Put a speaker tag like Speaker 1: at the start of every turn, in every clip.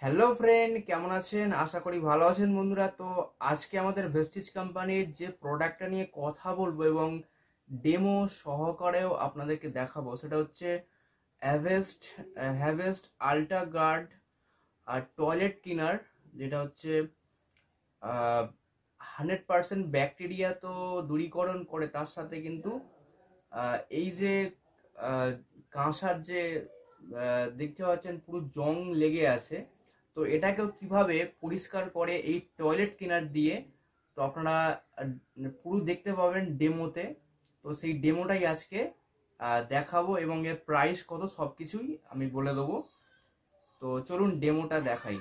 Speaker 1: Hello friend, কেমন আছেন? আশা করি ভালো আছেন বন্ধুরা। তো আজকে আমাদের ভেস্টিজ কোম্পানির যে প্রোডাক্টটা নিয়ে কথা বলবো এবং ডেমো সহকারেও আপনাদেরকে দেখাবো, সেটা হচ্ছে হ্যাভেস্ট হ্যাভেস্ট আল্ট্রা গার্ড আর টয়লেট ক্লিনার, যেটা হচ্ছে 100% ব্যাকটেরিয়া তো দূরীকরণ করে, তার সাথে কিন্তু এই যে কাঁসার যে দেখতে পাচ্ছেন পুরো জং লেগে আছে, তো এটাকেও কিভাবে পরিষ্কার করে এই টয়লেট ক্লিনার দিয়ে, তো আপনারা পুরো দেখতে পাবেন ডেমোতে। তো সেই ডেমোটাই আজকে দেখাবো এবং এর প্রাইস কত সবকিছুই আমি বলে দেবো। তো চলুন ডেমোটা দেখাই।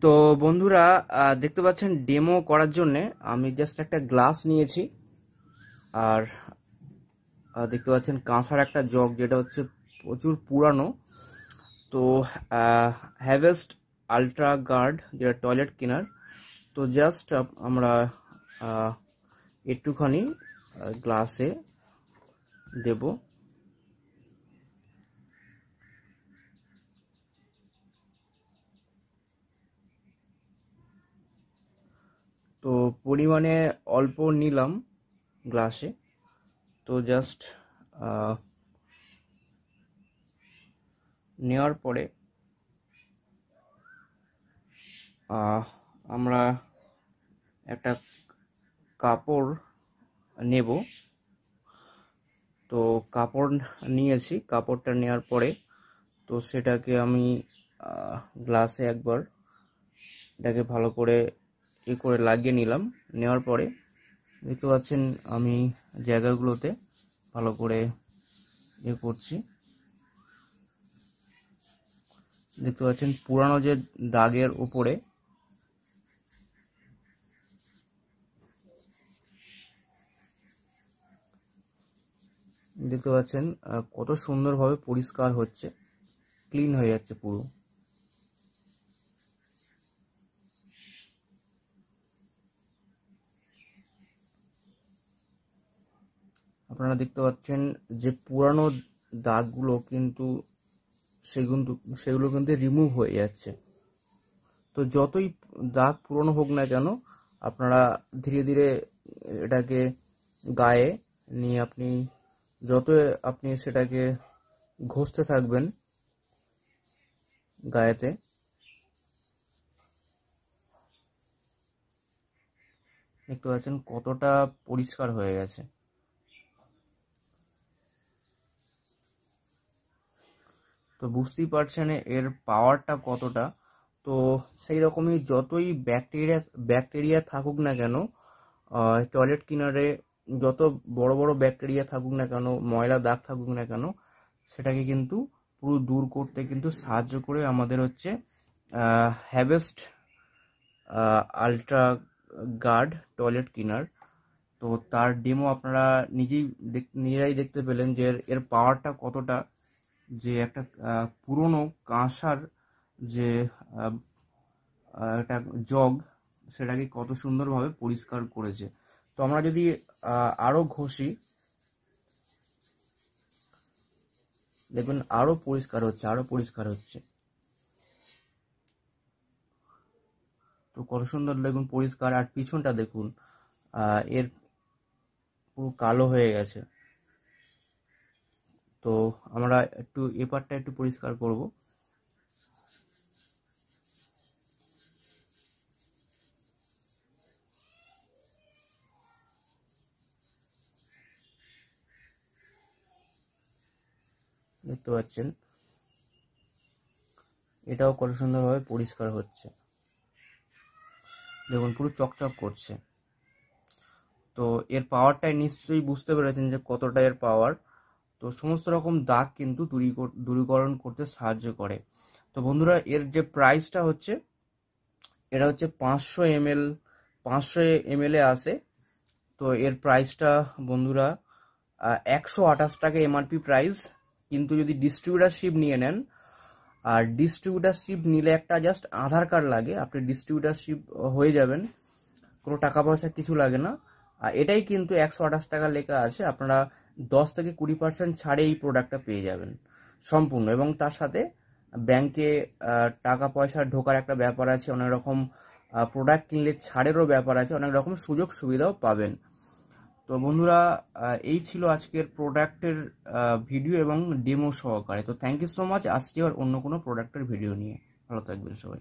Speaker 1: তো বন্ধুরা, দেখতে পাচ্ছেন ডেমো করার জন্যে আমি জাস্ট একটা গ্লাস নিয়েছি, আর দেখতে পাচ্ছেন কাঁসার একটা জগ, যেটা হচ্ছে প্রচুর পুরানো। তো হ্যাভেস্ট আল্ট্রা গার্ড, যেটা টয়লেট ক্লিনার, তো জাস্ট আমরা একটুখানি গ্লাসে দেব। তো পরিমাণে অল্প নিলাম গ্লাসে। তো জাস্ট নেওয়ার পরে আমরা একটা কাপড় নেব। তো কাপড় নিয়েছি, কাপড়টা নেওয়ার পরে তো সেটাকে আমি গ্লাসে একবার এটাকে ভালো করে করে লাগিয়ে নিলাম। নেওয়ার পরে দেখতে পাচ্ছেন আমি জায়গাগুলোতে ভালো করে করছি। দেখতে পাচ্ছেন পুরানো যে দাগের উপরে দেখতে পাচ্ছেন কত সুন্দরভাবে পরিষ্কার হচ্ছে, ক্লিন হয়ে যাচ্ছে পুরো। আপনারা দেখতে পাচ্ছেন যে পুরানো দাগগুলো কিন্তু সেগুলো কিন্তু রিমুভ হয়ে যাচ্ছে। তো যতই দাগ পুরনো হোক না কেন, আপনারা ধীরে ধীরে এটাকে গায়ে নিয়ে যত আপনি সেটাকে ঘষতে থাকবেন গায়েতে, দেখতে পাচ্ছেন কতটা পরিষ্কার হয়ে গেছে। তো বুঝতেই পারছেন এর পাওয়ারটা কতটা। তো সেই রকমই যতই ব্যাকটেরিয়া থাকুক না কেন, টয়লেট ক্লিনারে যত বড় বড় ব্যাকটেরিয়া থাকুক না কেন, ময়লা দাগ থাকুক না কেন, সেটাকে কিন্তু পুরো দূর করতে কিন্তু সাহায্য করে আমাদের হচ্ছে হ্যাভেস্ট আল্ট্রা গার্ড টয়লেট ক্লিনার। তো তার ডেমো আপনারা নিজেরাই দেখতে পেলেন যে এর পাওয়ারটা কতটা, যে একটা পুরনো কাঁসার যে একটা জগ, সেটাকে কত সুন্দরভাবে পরিষ্কার করেছে। তো আমরা যদি আরো ঘষি, দেখবেন আরো পরিষ্কার হচ্ছে, আরো পরিষ্কার হচ্ছে। তো কত সুন্দর দেখুন পরিষ্কার। আর পিছনটা দেখুন, এর পুরো কালো হয়ে গেছে। তো আমরা একটু এপারটা একটু পরিষ্কার করব। দেখতে পাচ্ছেন এটাও কত সুন্দরভাবে পরিষ্কার হচ্ছে, দেখুন পুরো চকচক করছে। তো এর পাওয়ারটাই নিশ্চয়ই বুঝতে পেরেছেন যে কতটা এর পাওয়ার। তো সমস্ত রকম দাগ কিন্তু দূরীকরণ করতে সাহায্য করে। তো বন্ধুরা, এর যে প্রাইসটা হচ্ছে, এটা হচ্ছে 500 ml এ আসে। তো এর প্রাইসটা বন্ধুরা 128 টাকা এমআরপি প্রাইস। কিন্তু যদি ডিস্ট্রিবিউটারশিপ নিয়ে নেন, আর ডিস্ট্রিবিউটারশিপ নিলে একটা জাস্ট আধার কার্ড লাগে, আপনি ডিস্ট্রিবিউটারশিপ হয়ে যাবেন, কোনো টাকা পয়সা কিছু লাগে না। আর এটাই কিন্তু 128 টাকা লেখা আছে। আপনারা 10 থেকে 20% ছাড়ে এই প্রোডাক্টটা পেয়ে যাবেন সম্পূর্ণ, এবং তার সাথে ব্যাংকে টাকা পয়সা ঢোকার একটা ব্যাপার আছে, অনেক রকম প্রোডাক্ট কিনলে ছাড়েরও ব্যাপার আছে, অনেক রকম সুযোগ সুবিধাও পাবেন। তো বন্ধুরা, এই ছিল আজকের প্রোডাক্টের ভিডিও এবং ডেমো সহকারে। তো থ্যাংক ইউ সো মাচ। আসছি আবার অন্য কোনো প্রোডাক্টের ভিডিও নিয়ে। ভালো থাকবেন সবাই।